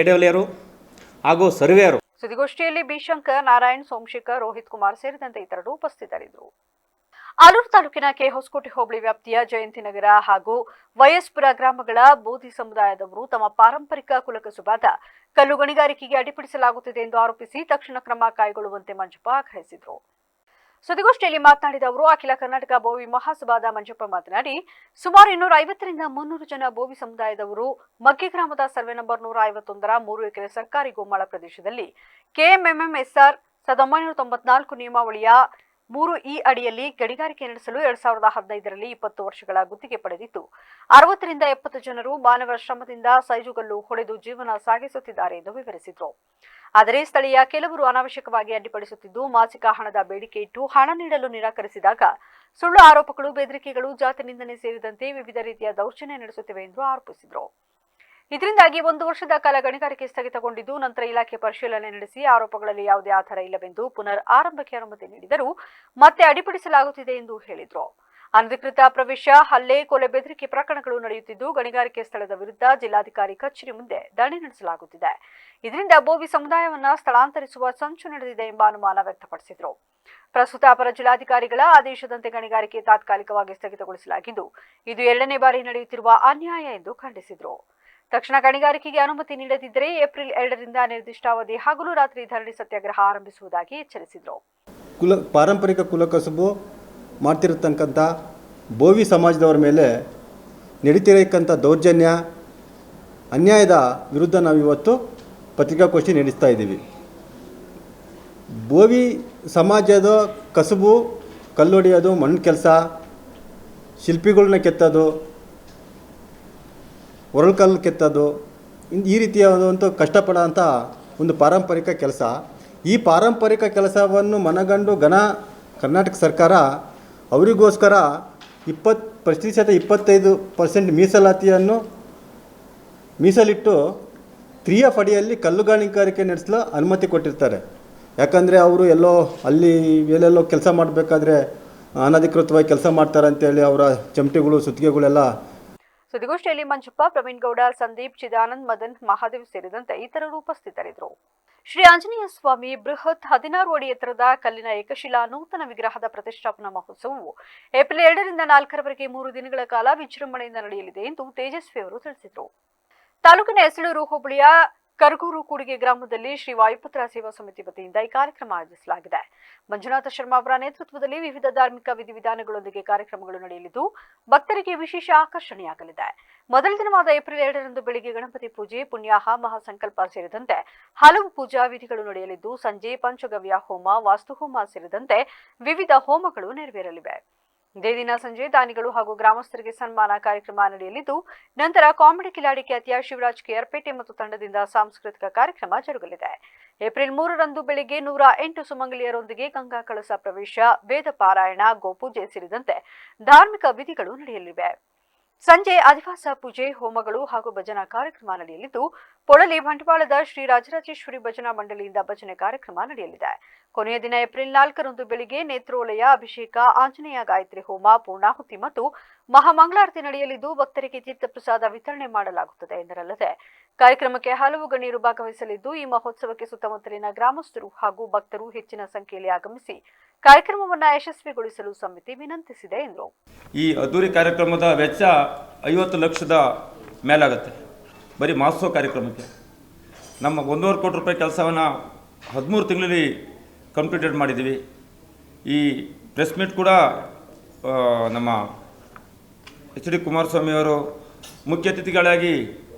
ಎಡೆವಲೆಯರು ಹಾಗೂ ಸರ್ವೇಯರು. ಸುದ್ದಿಗೋಷ್ಠಿಯಲ್ಲಿ ಬಿ ಶಂಕರ್, ನಾರಾಯಣ್, ಸೋಮಶೇಖರ್, ರೋಹಿತ್ ಕುಮಾರ್ ಸೇರಿದಂತೆ ಇತರರು ಉಪಸ್ಥಿತರಿದ್ದರು. ಆಲೂರು ತಾಲೂಕಿನ ಹೊಸಕೋಟೆ ಹೋಬಳಿ ವ್ಯಾಪ್ತಿಯ ಜಯಂತಿನಗರ ಹಾಗೂ ವಯಸ್ಪುರ ಗ್ರಾಮಗಳ ಬೋಧಿ ಸಮುದಾಯದವರು ತಮ್ಮ ಪಾರಂಪರಿಕ ಕುಲಕಸುಬಾದ ಕಲ್ಲು ಗಣಿಗಾರಿಕೆಗೆ ಅಡ್ಡಿಪಡಿಸಲಾಗುತ್ತಿದೆ ಎಂದು ಆರೋಪಿಸಿ ತಕ್ಷಣ ಕ್ರಮ ಕೈಗೊಳ್ಳುವಂತೆ ಮಂಜಪ್ಪ ಆಗ್ರಹಿಸಿದರು. ಸುದ್ದಿಗೋಷ್ಠಿಯಲ್ಲಿ ಮಾತನಾಡಿದ ಅವರು, ಅಖಿಲ ಕರ್ನಾಟಕ ಬೋವಿ ಮಹಾಸಭಾದ ಮಂಜಪ್ಪ ಮಾತನಾಡಿ, ಸುಮಾರು 250ರಿಂದ 300 ಜನ ಬೋವಿ ಸಮುದಾಯದವರು ಮಗ್ಗೆ ಗ್ರಾಮದ ಸರ್ವೆ ನಂಬರ್ 151ರ 3 ಎಕರೆ ಸರ್ಕಾರಿ ಗೋಮಾಳ ಪ್ರದೇಶದಲ್ಲಿ KMMSR 1994 ನಿಯಮಾವಳಿಯ 3E ಅಡಿಯಲ್ಲಿ ಗಣಿಗಾರಿಕೆ ನಡೆಸಲು 2015ರಲ್ಲಿ 20 ವರ್ಷಗಳ ಗುತ್ತಿಗೆ ಪಡೆದಿದ್ದು 60ರಿಂದ 70 ಜನರು ಮಾನವ ಶ್ರಮದಿಂದ ಸೈಜುಗಲ್ಲು ಹೊಡೆದು ಜೀವನ ಸಾಗಿಸುತ್ತಿದ್ದಾರೆ ಎಂದು ವಿವರಿಸಿದರು. ಆದರೆ ಸ್ಥಳೀಯ ಕೆಲವರು ಅನಾವಶ್ಯಕವಾಗಿ ಅಡ್ಡಿಪಡಿಸುತ್ತಿದ್ದು ಮಾಸಿಕ ಹಣದ ಬೇಡಿಕೆ ಇಟ್ಟು ಹಣ ನೀಡಲು ನಿರಾಕರಿಸಿದಾಗ ಸುಳ್ಳು ಆರೋಪಗಳು, ಬೆದರಿಕೆಗಳು, ಜಾತಿ ನಿಂದನೆ ಸೇರಿದಂತೆ ವಿವಿಧ ರೀತಿಯ ದೌರ್ಜನ್ಯ ನಡೆಸುತ್ತಿವೆ ಎಂದು ಆರೋಪಿಸಿದರು. ಇದರಿಂದಾಗಿ 1 ವರ್ಷದ ಕಾಲ ಗಣಿಗಾರಿಕೆ ಸ್ಥಗಿತಗೊಂಡಿದ್ದು ನಂತರ ಇಲಾಖೆ ಪರಿಶೀಲನೆ ನಡೆಸಿ ಆರೋಪಗಳಲ್ಲಿ ಯಾವುದೇ ಆಧಾರ ಇಲ್ಲವೆಂದು ಪುನರ್ ಆರಂಭಕ್ಕೆ ಅನುಮತಿ ನೀಡಿದರೂ ಮತ್ತೆ ಅಡ್ಡಿಪಡಿಸಲಾಗುತ್ತಿದೆ ಎಂದು ಹೇಳಿದರು. ಅನಧಿಕೃತ ಪ್ರವೇಶ, ಹಲ್ಲೆ, ಕೊಲೆ, ಬೆದರಿಕೆ ಪ್ರಕರಣಗಳು ನಡೆಯುತ್ತಿದ್ದು ಗಣಿಗಾರಿಕೆ ಸ್ಥಳದ ವಿರುದ್ಧ ಜಿಲ್ಲಾಧಿಕಾರಿ ಕಚೇರಿ ಮುಂದೆ ಧರಣಿ ನಡೆಸಲಾಗುತ್ತಿದೆ. ಇದರಿಂದ ಬೋವಿ ಸಮುದಾಯವನ್ನು ಸ್ಥಳಾಂತರಿಸುವ ಸಂಚು ನಡೆದಿದೆ ಎಂಬ ಅನುಮಾನ ವ್ಯಕ್ತಪಡಿಸಿದರು. ಪ್ರಸ್ತುತ ಅಪರ ಜಿಲ್ಲಾಧಿಕಾರಿಗಳ ಆದೇಶದಂತೆ ಗಣಿಗಾರಿಕೆ ತಾತ್ಕಾಲಿಕವಾಗಿ ಸ್ಥಗಿತಗೊಳಿಸಲಾಗಿದ್ದು ಇದು 2ನೇ ಬಾರಿ ನಡೆಯುತ್ತಿರುವ ಅನ್ಯಾಯ ಎಂದು ಖಂಡಿಸಿದರು. ತಕ್ಷಣ ಗಣಿಗಾರಿಕೆಗೆ ಅನುಮತಿ ನೀಡದಿದ್ದರೆ ಏಪ್ರಿಲ್ 2ರಿಂದ ನಿರ್ದಿಷ್ಟಾವಧಿ ಹಗಲು ರಾತ್ರಿ ಧರಣಿ ಸತ್ಯಾಗ್ರಹ ಆರಂಭಿಸುವುದಾಗಿ ಎಚ್ಚರಿಸಿದರು. ಪಾರಂಪರಿಕ ಕುಲಕಸುಬು ಮಾಡ್ತಿರತಕ್ಕಂಥ ಬೋವಿ ಸಮಾಜದವರ ಮೇಲೆ ನಡೀತಿರತಕ್ಕಂಥ ದೌರ್ಜನ್ಯ, ಅನ್ಯಾಯದ ವಿರುದ್ಧ ನಾವಿವತ್ತು ಪತ್ರಿಕಾಗೋಷ್ಠಿ ನಡೆಸ್ತಾ ಇದ್ದೀವಿ. ಬೋವಿ ಸಮಾಜದ ಕಸುಬು ಕಲ್ಲೊಡೆಯೋದು, ಮಣ್ಣು ಕೆಲಸ, ಶಿಲ್ಪಿಗಳನ್ನ ಕೆತ್ತೋದು, ಒರಳುಕಲ್ಲು ಕೆತ್ತೋದು, ಈ ರೀತಿಯಾದಂಥ ಕಷ್ಟಪಡೋಂಥ ಒಂದು ಪಾರಂಪರಿಕ ಕೆಲಸ. ಈ ಪಾರಂಪರಿಕ ಕೆಲಸವನ್ನು ಮನಗಂಡು ಕರ್ನಾಟಕ ಸರ್ಕಾರ ಅವರಿಗೋಸ್ಕರ 25% ಮೀಸಲಾತಿಯನ್ನು ಮೀಸಲಿಟ್ಟು 3F ಅಡಿಯಲ್ಲಿ ಕಲ್ಲುಗಾಣಿಗಾರಿಕೆ ನಡೆಸಲು ಅನುಮತಿ ಕೊಟ್ಟಿರ್ತಾರೆ. ಯಾಕಂದರೆ ಅವರು ಎಲ್ಲೋ ಅಲ್ಲಿ ಎಲ್ಲೆಲ್ಲೋ ಕೆಲಸ ಮಾಡಬೇಕಾದ್ರೆ ಅನಧಿಕೃತವಾಗಿ ಕೆಲಸ ಮಾಡ್ತಾರೆ ಅಂತೇಳಿ ಅವರ ಚಮಟಿಗಳು ಸುತ್ತಿಗೆಗಳೆಲ್ಲ. ಸುದ್ದಿಗೋಷ್ಠಿಯಲ್ಲಿ ಮಂಜಪ್ಪ, ಪ್ರವೀಣ್ ಗೌಡ, ಸಂದೀಪ್, ಚಿದಾನಂದ್, ಮದನ್, ಮಹಾದೇವ್ ಸೇರಿದಂತೆ ಇತರರು ಉಪಸ್ಥಿತರಿದ್ದರು. ಶ್ರೀ ಆಂಜನೇಯ ಸ್ವಾಮಿ ಬೃಹತ್ 16 ಅಡಿ ಎತ್ತರದ ಕಲ್ಲಿನ ಏಕಶಿಲಾ ನೂತನ ವಿಗ್ರಹದ ಪ್ರತಿಷ್ಠಾಪನಾ ಮಹೋತ್ಸವವು ಏಪ್ರಿಲ್ 2 ರಿಂದ 4ರವರೆಗೆ 3 ದಿನಗಳ ಕಾಲ ವಿಜೃಂಭಣೆಯಿಂದ ನಡೆಯಲಿದೆ ಎಂದು ತೇಜಸ್ವಿ ಅವರು ತಿಳಿಸಿದರು. ತಾಲೂಕಿನ ಎಸಳೂರು ಹೋಬಳಿಯ ಕರಗೂರು ಕೂಡಿಗೆ ಗ್ರಾಮದಲ್ಲಿ ಶ್ರೀ ವಾಯುಪುತ್ರ ಸೇವಾ ಸಮಿತಿ ವತಿಯಿಂದ ಈ ಕಾರ್ಯಕ್ರಮ ಆಯೋಜಿಸಲಾಗಿದೆ. ಮಂಜುನಾಥ ಶರ್ಮಾ ಅವರ ನೇತೃತ್ವದಲ್ಲಿ ವಿವಿಧ ಧಾರ್ಮಿಕ ವಿಧಿವಿಧಾನಗಳೊಂದಿಗೆ ಕಾರ್ಯಕ್ರಮಗಳು ನಡೆಯಲಿದ್ದು ಭಕ್ತರಿಗೆ ವಿಶೇಷ ಆಕರ್ಷಣೆಯಾಗಲಿದೆ. ಮೊದಲ ದಿನವಾದ ಏಪ್ರಿಲ್ 2ರಂದು ಬೆಳಿಗ್ಗೆ ಗಣಪತಿ ಪೂಜೆ, ಪುಣ್ಯಾಹ, ಮಹಾಸಂಕಲ್ಪ ಸೇರಿದಂತೆ ಹಲವು ಪೂಜಾ ವಿಧಿಗಳು ನಡೆಯಲಿದ್ದು ಸಂಜೆ ಪಂಚಗವ್ಯ ಹೋಮ, ವಾಸ್ತುಹೋಮ ಸೇರಿದಂತೆ ವಿವಿಧ ಹೋಮಗಳು ನೆರವೇರಲಿವೆ. ಇದೇ ದಿನ ಸಂಜೆ ದಾನಿಗಳು ಹಾಗೂ ಗ್ರಾಮಸ್ಥರಿಗೆ ಸನ್ಮಾನ ಕಾರ್ಯಕ್ರಮ ನಡೆಯಲಿದ್ದು ನಂತರ ಕಾಮಿಡಿ ಕಿಲಾಡಿ ಖ್ಯಾತಿಯ ಶಿವರಾಜ್ ಕೇರ್ಪೇಟೆ ಮತ್ತು ತಂಡದಿಂದ ಸಾಂಸ್ಕೃತಿಕ ಕಾರ್ಯಕ್ರಮ ಜರುಗಲಿದೆ. ಏಪ್ರಿಲ್ 3ರಂದು ಬೆಳಿಗ್ಗೆ 108 ಸುಮಂಗಲಿಯರೊಂದಿಗೆ ಗಂಗಾ ಕಳಸ ಪ್ರವೇಶ, ವೇದ ಪಾರಾಯಣ, ಗೋಪೂಜೆ ಸೇರಿದಂತೆ ಧಾರ್ಮಿಕ ವಿಧಿಗಳು ನಡೆಯಲಿವೆ. ಸಂಜೆ ಅಧಿವಾಸ ಪೂಜೆ, ಹೋಮಗಳು ಹಾಗೂ ಭಜನಾ ಕಾರ್ಯಕ್ರಮ ನಡೆಯಲಿದ್ದು ಪೊಳಲಿ ಬಂಟ್ವಾಳದ ಶ್ರೀ ರಾಜರಾಜೇಶ್ವರಿ ಭಜನಾ ಮಂಡಳಿಯಿಂದ ಭಜನೆ ಕಾರ್ಯಕ್ರಮ ನಡೆಯಲಿದೆ. ಕೊನೆಯ ದಿನ ಏಪ್ರಿಲ್ 4ರಂದು ಬೆಳಿಗ್ಗೆ ನೇತ್ರೋಲಯ, ಅಭಿಷೇಕ, ಆಂಜನೇಯ ಗಾಯತ್ರಿ ಹೋಮ, ಪೂರ್ಣಾಹುತಿ ಮತ್ತು ಮಹಾಮಂಗಳಾರತಿ ನಡೆಯಲಿದ್ದು ಭಕ್ತರಿಗೆ ತೀರ್ಥ ಪ್ರಸಾದ ವಿತರಣೆ ಮಾಡಲಾಗುತ್ತದೆ ಎಂದರಲ್ಲದೆ ಕಾರ್ಯಕ್ರಮಕ್ಕೆ ಹಲವು ಗಣ್ಯರು ಭಾಗವಹಿಸಲಿದ್ದು ಈ ಮಹೋತ್ಸವಕ್ಕೆ ಸುತ್ತಮುತ್ತಲಿನ ಗ್ರಾಮಸ್ಥರು ಹಾಗೂ ಭಕ್ತರು ಹೆಚ್ಚಿನ ಸಂಖ್ಯೆಯಲ್ಲಿ ಆಗಮಿಸಿ ಕಾರ್ಯಕ್ರಮವನ್ನು ಯಶಸ್ವಿಗೊಳಿಸಲು ಸಮಿತಿ ವಿನಂತಿಸಿದೆ ಎಂದರು. ಈ ಅದ್ದೂರಿ ಕಾರ್ಯಕ್ರಮದ ವೆಚ್ಚ 50 ಲಕ್ಷದ ಮೇಲಾಗುತ್ತೆ. ಬರೀ ಮಹೋತ್ಸವ ಕಾರ್ಯಕ್ರಮಕ್ಕೆ ನಮ್ಮ 1.5 ಕೋಟಿ ರೂಪಾಯಿ ಕೆಲಸವನ್ನು 13 ತಿಂಗಳಲ್ಲಿ ಕಂಪ್ಲೀಟೆಡ್ ಮಾಡಿದ್ದೀವಿ. ಈ ಪ್ರೆಸ್ ಮೀಟ್ ಕೂಡ ನಮ್ಮ HD ಕುಮಾರಸ್ವಾಮಿ ಅವರು ಮುಖ್ಯ ಅತಿಥಿಗಳಾಗಿ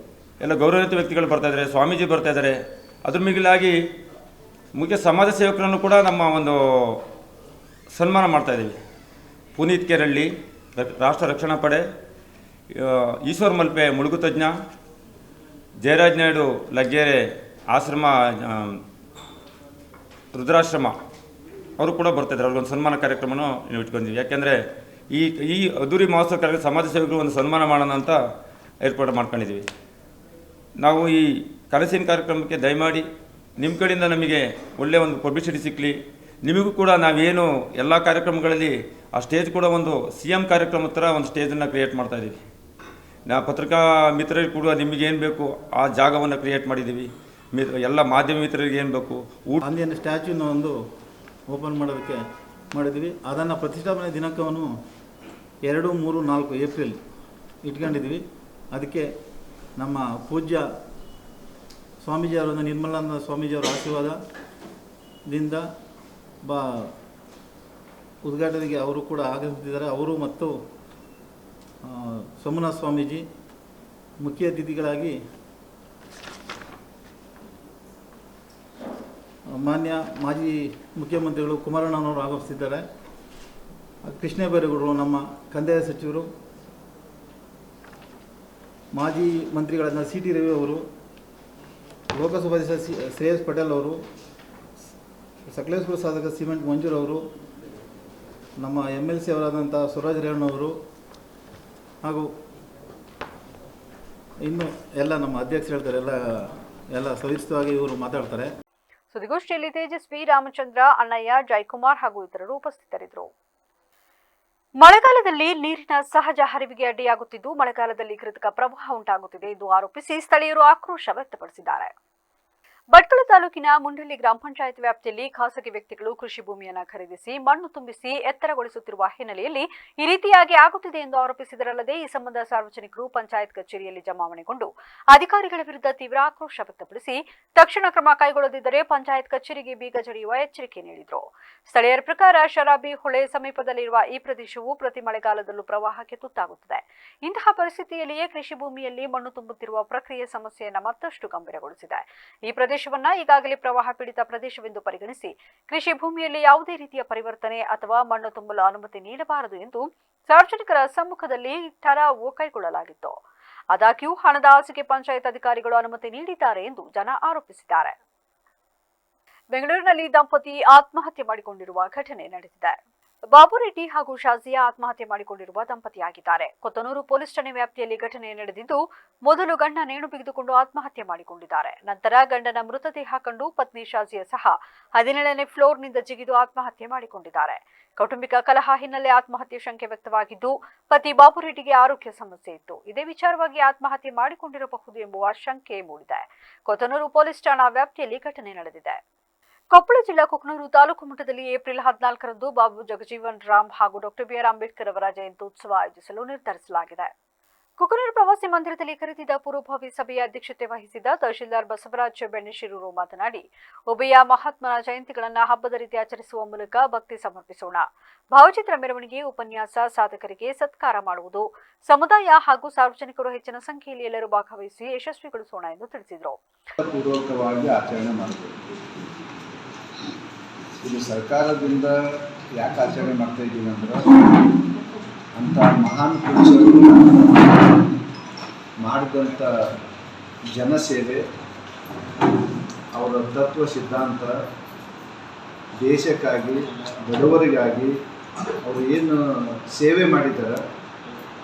ಎಲ್ಲ ಗೌರವಿತ ವ್ಯಕ್ತಿಗಳು ಬರ್ತಾಯಿದ್ದಾರೆ, ಸ್ವಾಮೀಜಿ ಬರ್ತಾಯಿದ್ದಾರೆ. ಅದ್ರ ಮಿಗಿಲಾಗಿ ಮುಖ್ಯ ಸಮಾಜ ಸೇವಕರನ್ನು ಕೂಡ ನಮ್ಮ ಒಂದು ಸನ್ಮಾನ ಮಾಡ್ತಾಯಿದ್ದೀವಿ. ಪುನೀತ್ ಕೇರಳ್ಳಿ, ರಾಷ್ಟ್ರ ರಕ್ಷಣಾ ಪಡೆ, ಈಶ್ವರ್ ಮಲ್ಪೆ ಮುಳುಗು ತಜ್ಞ, ಜಯರಾಜ್ ನಾಯ್ಡು ಲಗ್ಗೆರೆ ಆಶ್ರಮ ರುದ್ರಾಶ್ರಮ ಅವರು ಕೂಡ ಬರ್ತಾಯಿದ್ದಾರೆ. ಅವ್ರಿಗೊಂದು ಸನ್ಮಾನ ಕಾರ್ಯಕ್ರಮನೂ ನೀವು ಇಟ್ಕೊಂಡಿದ್ದೀವಿ. ಯಾಕೆಂದರೆ ಈ ಅದ್ದೂರಿ ಮಹೋತ್ಸವ ಕಾರ್ಯಕ್ರಮ ಸಮಾಜ ಸೇವಕರು ಒಂದು ಸನ್ಮಾನ ಮಾಡೋಣ ಅಂತ ಏರ್ಪಾಡು ಮಾಡ್ಕೊಂಡಿದ್ದೀವಿ. ನಾವು ಈ ಕನಸಿನ ಕಾರ್ಯಕ್ರಮಕ್ಕೆ ದಯಮಾಡಿ ನಿಮ್ಮ ಕಡೆಯಿಂದ ನಮಗೆ ಒಳ್ಳೆಯ ಒಂದು ಪಬ್ಲಿಸಿಟಿ ಸಿಕ್ಕಲಿ. ನಿಮಗೂ ಕೂಡ ನಾವೇನು ಎಲ್ಲ ಕಾರ್ಯಕ್ರಮಗಳಲ್ಲಿ ಆ ಸ್ಟೇಜ್ ಕೂಡ ಒಂದು CM ಕಾರ್ಯಕ್ರಮ ಥರ ಒಂದು ಸ್ಟೇಜನ್ನು ಕ್ರಿಯೇಟ್ ಮಾಡ್ತಾಯಿದ್ದೀವಿ. ನಾವು ಪತ್ರಿಕಾ ಮಿತ್ರರಿಗೆ ಕೂಡ ನಿಮಗೇನು ಬೇಕು ಆ ಜಾಗವನ್ನು ಕ್ರಿಯೇಟ್ ಮಾಡಿದ್ದೀವಿ. ಎಲ್ಲ ಮಾಧ್ಯಮ ಮಿತ್ರರಿಗೆ ಏನು ಬೇಕು ಗಾಂಧಿಯನ್ನ ಸ್ಟ್ಯಾಚ್ಯೂನ ಒಂದು ಓಪನ್ ಮಾಡೋದಕ್ಕೆ ಮಾಡಿದ್ವಿ. ಅದನ್ನು ಪ್ರತಿಷ್ಠಾಪನೆ ದಿನಾಂಕವನ್ನು 2, 3, 4 ಏಪ್ರಿಲ್ ಇಟ್ಕೊಂಡಿದ್ವಿ. ಅದಕ್ಕೆ ನಮ್ಮ ಪೂಜ್ಯ ಸ್ವಾಮೀಜಿಯವರ ನಿರ್ಮಲಾನಂದ ಸ್ವಾಮೀಜಿಯವರ ಆಶೀರ್ವಾದದಿಂದ ಉದ್ಘಾಟನೆಗೆ ಅವರು ಕೂಡ ಆಗಮಿಸಿದ್ದಾರೆ. ಅವರು ಮತ್ತು ಸೋಮನಾಥ ಸ್ವಾಮೀಜಿ ಮುಖ್ಯ ಅತಿಥಿಗಳಾಗಿ ಮಾನ್ಯ ಮಾಜಿ ಮುಖ್ಯಮಂತ್ರಿಗಳು ಕುಮಾರಣ್ಣನವರು ಆಗಮಿಸಿದ್ದಾರೆ. ಕೃಷ್ಣ ಬೈರೇಗೌಡರು, ನಮ್ಮ ಕಂದಾಯ ಸಚಿವರು, ಮಾಜಿ ಮಂತ್ರಿಗಳಾದ CT ರವಿ ಅವರು, ಲೋಕಸಭಾ ಸದಸ್ಯ ಶ್ರೇಯಸ್ ಪಟೇಲ್ ಅವರು, ಸಕಲೇಶ್ಪುರ ಸಾಧಕ ಸಿಮೆಂಟ್ ಮಂಜೂರ್ ಅವರು, ನಮ್ಮ MLC ಅವರಾದಂಥ ಸ್ವರಾಜ್ ರೇವಣ್ಣವರು ಹಾಗೂ ಇನ್ನು ಎಲ್ಲ ನಮ್ಮ ಅಧ್ಯಕ್ಷರು ಹೇಳ್ತಾರೆ. ಎಲ್ಲ ಸವಿಸ್ತವಾಗಿ ಇವರು ಮಾತಾಡ್ತಾರೆ. ಸುದ್ದಿಗೋಷ್ಠಿಯಲ್ಲಿ ತೇಜಸ್ವಿ, ರಾಮಚಂದ್ರ, ಅಣ್ಣಯ್ಯ, ಜಯಕುಮಾರ್ ಹಾಗೂ ಇತರರು ಉಪಸ್ಥಿತರಿದ್ದರು. ಮಳೆಗಾಲದಲ್ಲಿ ನೀರಿನ ಸಹಜ ಹರಿವಿಗೆ ಅಡ್ಡಿಯಾಗುತ್ತಿದ್ದು ಮಳೆಗಾಲದಲ್ಲಿ ಕೃತಕ ಪ್ರವಾಹ ಉಂಟಾಗುತ್ತಿದೆ ಎಂದು ಆರೋಪಿಸಿ ಸ್ಥಳೀಯರು ಆಕ್ರೋಶ ವ್ಯಕ್ತಪಡಿಸಿದ್ದಾರೆ. ಭಟ್ಕಳ ತಾಲೂಕಿನ ಮುಂಡಳ್ಳಿ ಗ್ರಾಮ ಪಂಚಾಯತ್ ವ್ಯಾಪ್ತಿಯಲ್ಲಿ ಖಾಸಗಿ ವ್ಯಕ್ತಿಗಳು ಕೃಷಿ ಭೂಮಿಯನ್ನು ಖರೀದಿಸಿ ಮಣ್ಣು ತುಂಬಿಸಿ ಎತ್ತರಗೊಳಿಸುತ್ತಿರುವ ಹಿನ್ನೆಲೆಯಲ್ಲಿ ಈ ರೀತಿಯಾಗಿ ಆಗುತ್ತಿದೆ ಎಂದು ಆರೋಪಿಸಿದರಲ್ಲದೆ ಈ ಸಂಬಂಧ ಸಾರ್ವಜನಿಕರು ಪಂಚಾಯತ್ ಕಚೇರಿಯಲ್ಲಿ ಜಮಾವಣೆಗೊಂಡು ಅಧಿಕಾರಿಗಳ ವಿರುದ್ಧ ತೀವ್ರ ಆಕ್ರೋಶ ವ್ಯಕ್ತಪಡಿಸಿ ತಕ್ಷಣ ಕ್ರಮ ಕೈಗೊಳ್ಳದಿದ್ದರೆ ಪಂಚಾಯತ್ ಕಚೇರಿಗೆ ಬೀಗ ಜಡಿಯುವ ಎಚ್ಚರಿಕೆ ನೀಡಿದರು. ಸ್ಥಳೀಯರ ಪ್ರಕಾರ ಶರಾಬಿ ಹೊಳೆ ಸಮೀಪದಲ್ಲಿರುವ ಈ ಪ್ರದೇಶವು ಪ್ರತಿ ಮಳೆಗಾಲದಲ್ಲೂ ಪ್ರವಾಹಕ್ಕೆ ತುತ್ತಾಗುತ್ತದೆ. ಇಂತಹ ಪರಿಸ್ಥಿತಿಯಲ್ಲಿಯೇ ಕೃಷಿ ಭೂಮಿಯಲ್ಲಿ ಮಣ್ಣು ತುಂಬುತ್ತಿರುವ ಪ್ರಕ್ರಿಯೆ ಸಮಸ್ಯೆಯನ್ನು ಮತ್ತಷ್ಟು ಗಂಭೀರಗೊಳಿಸಿದೆ. ಈ ಪ್ರದೇಶವನ್ನ ಈಗಾಗಲೇ ಪ್ರವಾಹ ಪೀಡಿತ ಪ್ರದೇಶವೆಂದು ಪರಿಗಣಿಸಿ ಕೃಷಿ ಭೂಮಿಯಲ್ಲಿ ಯಾವುದೇ ರೀತಿಯ ಪರಿವರ್ತನೆ ಅಥವಾ ಮಣ್ಣು ತುಂಬಲು ಅನುಮತಿ ನೀಡಬಾರದು ಎಂದು ಸಾರ್ವಜನಿಕರ ಸಮ್ಮುಖದಲ್ಲಿ ಠರಾವು ಕೈಗೊಳ್ಳಲಾಗಿತ್ತು. ಆದಾಗ್ಯೂ ಹಣದ ಆಸೆಗೆ ಪಂಚಾಯತ್ ಅಧಿಕಾರಿಗಳು ಅನುಮತಿ ನೀಡಿದ್ದಾರೆ ಎಂದು ಜನ ಆರೋಪಿಸಿದ್ದಾರೆ. ಬೆಂಗಳೂರಿನಲ್ಲಿ ದಂಪತಿ ಆತ್ಮಹತ್ಯೆ ಮಾಡಿಕೊಂಡಿರುವ ಘಟನೆ ನಡೆದಿದೆ. ಬಾಬು ರೆಡ್ಡಿ ಹಾಗೂ ಶಾಜಿಯಾ ಆತ್ಮಹತ್ಯೆ ಮಾಡಿಕೊಂಡಿರುವ ದಂಪತಿಯಾಗಿದ್ದಾರೆ. ಕೊತ್ತನೂರು ಪೊಲೀಸ್ ಠಾಣೆ ವ್ಯಾಪ್ತಿಯಲ್ಲಿ ಘಟನೆ ನಡೆದಿದ್ದು, ಮೊದಲು ಗಂಡ ನೇಣು ಬಿಗಿದುಕೊಂಡು ಆತ್ಮಹತ್ಯೆ ಮಾಡಿಕೊಂಡಿದ್ದಾರೆ. ನಂತರ ಗಂಡನ ಮೃತದೇಹ ಕಂಡು ಪತ್ನಿ ಶಾಜಿಯಾ ಸಹ 17ನೇ ಫ್ಲೋರ್ನಿಂದ ಜಿಗಿದು ಆತ್ಮಹತ್ಯೆ ಮಾಡಿಕೊಂಡಿದ್ದಾರೆ. ಕೌಟುಂಬಿಕ ಕಲಹ ಹಿನ್ನೆಲೆ ಆತ್ಮಹತ್ಯೆ ಶಂಕೆ ವ್ಯಕ್ತವಾಗಿದ್ದು, ಪತಿ ಬಾಬು ರೆಡ್ಡಿಗೆ ಆರೋಗ್ಯ ಸಮಸ್ಯೆ ಇತ್ತು. ಇದೇ ವಿಚಾರವಾಗಿ ಆತ್ಮಹತ್ಯೆ ಮಾಡಿಕೊಂಡಿರಬಹುದು ಎಂಬುವ ಶಂಕೆ ಮೂಡಿದೆ. ಕೊತ್ತನೂರು ಪೊಲೀಸ್ ಠಾಣಾ ವ್ಯಾಪ್ತಿಯಲ್ಲಿ ಘಟನೆ ನಡೆದಿದೆ. ಕೊಪ್ಪಳ ಜಿಲ್ಲಾ ಕುಕನೂರು ತಾಲೂಕು ಮಟ್ಟದಲ್ಲಿ ಏಪ್ರಿಲ್ 14ರಂದು ಬಾಬು ಜಗಜೀವನ್ ರಾಮ್ ಹಾಗೂ ಡಾಕ್ಟರ್ ಬಿ ಆರ್ ಅಂಬೇಡ್ಕರ್ ಅವರ ಜಯಂತ್ಯುತ್ಸವ ಆಯೋಜಿಸಲು ನಿರ್ಧರಿಸಲಾಗಿದೆ. ಕುಕನೂರು ಪ್ರವಾಸಿ ಮಂದಿರದಲ್ಲಿ ಕರೆದಿದ್ದ ಪೂರ್ವಭಾವಿ ಸಭೆಯ ಅಧ್ಯಕ್ಷತೆ ವಹಿಸಿದ ತಹಶೀಲ್ದಾರ್ ಬಸವರಾಜ್ ಬೆಣ್ಣೆಶಿರೂರು ಮಾತನಾಡಿ, ಉಭಯ ಮಹಾತ್ಮನ ಜಯಂತಿಗಳನ್ನು ಹಬ್ಬದ ರೀತಿ ಆಚರಿಸುವ ಮೂಲಕ ಭಕ್ತಿ ಸಮರ್ಪಿಸೋಣ. ಭಾವಚಿತ್ರ ಮೆರವಣಿಗೆ, ಉಪನ್ಯಾಸ, ಸಾಧಕರಿಗೆ ಸತ್ಕಾರ ಮಾಡುವುದು, ಸಮುದಾಯ ಹಾಗೂ ಸಾರ್ವಜನಿಕರು ಹೆಚ್ಚಿನ ಸಂಖ್ಯೆಯಲ್ಲಿ ಎಲ್ಲರೂ ಭಾಗವಹಿಸಿ ಯಶಸ್ವಿಗೊಳಿಸೋಣ ಎಂದು ತಿಳಿಸಿದರು. ಇದು ಸರ್ಕಾರದಿಂದ ಯಾಕೆ ಆಚರಣೆ ಮಾಡ್ತಾ ಇದ್ದೀವಿ ಅಂದ್ರೆ, ಅಂಥ ಮಹಾನ್ ಪುರುಷರು ಮಾಡಿದಂಥ ಜನಸೇವೆ, ಅವರ ತತ್ವ ಸಿದ್ಧಾಂತ, ದೇಶಕ್ಕಾಗಿ ಬಡವರಿಗಾಗಿ ಅವರು ಏನು ಸೇವೆ ಮಾಡಿದ್ದಾರೆ